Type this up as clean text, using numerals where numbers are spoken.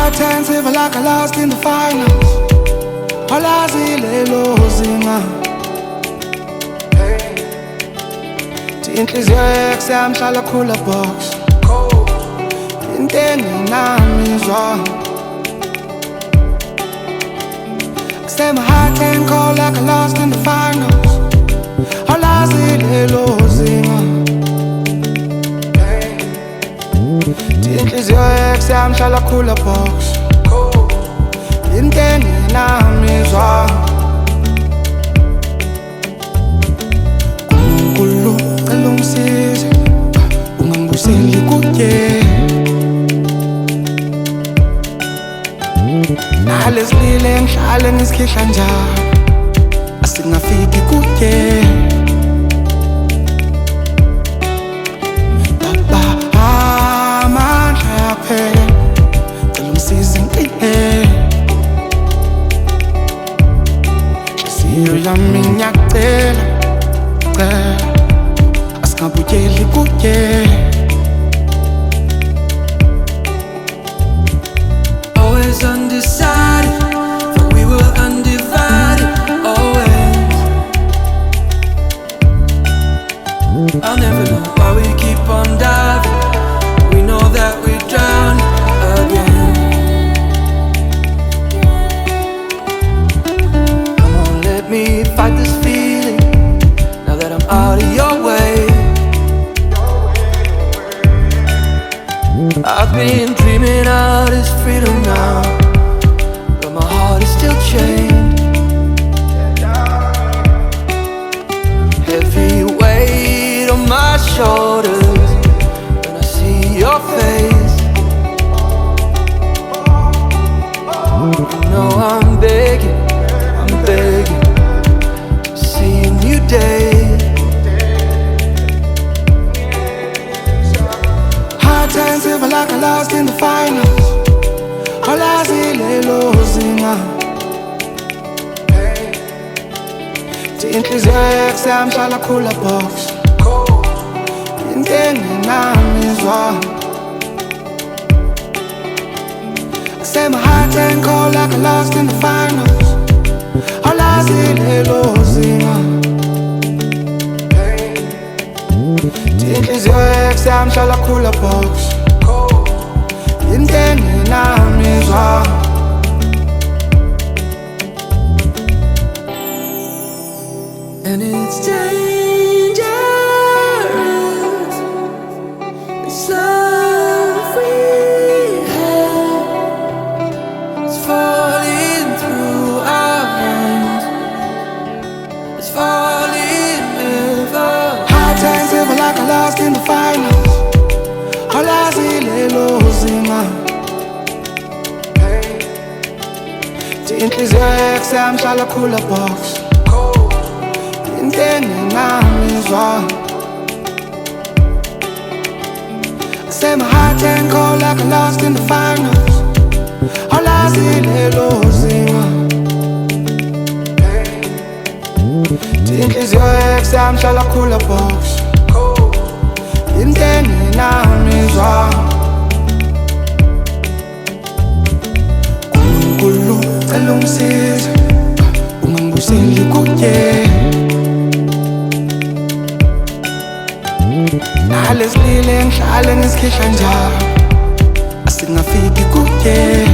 Hard times ever like I lost in the finals. Olazile lozinga Inhliziyo yakhe yamhlala cooler box Into enginamizwa Say my heart ain't cold like I lost in the finals. Olazile lozinga Inhliziyo yakhe yamhlala cooler box Into enginamizwa Kunkulu cela ungisize Ungangibuyiseli kuye Nalesilile ngihlale ngisikhihla njalo Asingafiki kuye Baba amandla yaphela Cela ungisize ngiqine Yami ngiyacela, cela Asingabuyeli kuye Always undecided, but we were undivided, always. I'll never know why we keep on diving. We know that we drown again. Let me fight this feeling, now that I'm out of your way. I've been dreaming of this freedom now, but my heart is still chained. Heavy weight on my shoulders when I see your face. You know I'm begging see a new day. Hard times ever like I lost in the finals. Olazile lozinga Inhliziyo yakhe yamhlala cooler box Into enginamizwa Say my heart ain't cold like I lost in the finals. Olazile lozinga Inhliziyo yakhe yamhlala cooler box Into enginamizwa And it's dangerous, this love we have. It's falling through our hands. It's falling ever. Hard times ever like I lost in the finals. Olazile lozinga Inhliziyo yakhe yamhlala cooler box Into enginamizwa Say my heart ain't cold like I lost in the finals. Olazile lozinga Inhliziyo yakhe yamhlala cooler box Into enginamizwa Kunkulu cela ungisize Ungangibuyiseli kuye Nalesilile ngihlale ngisikhihla njalo Asingafiki kuye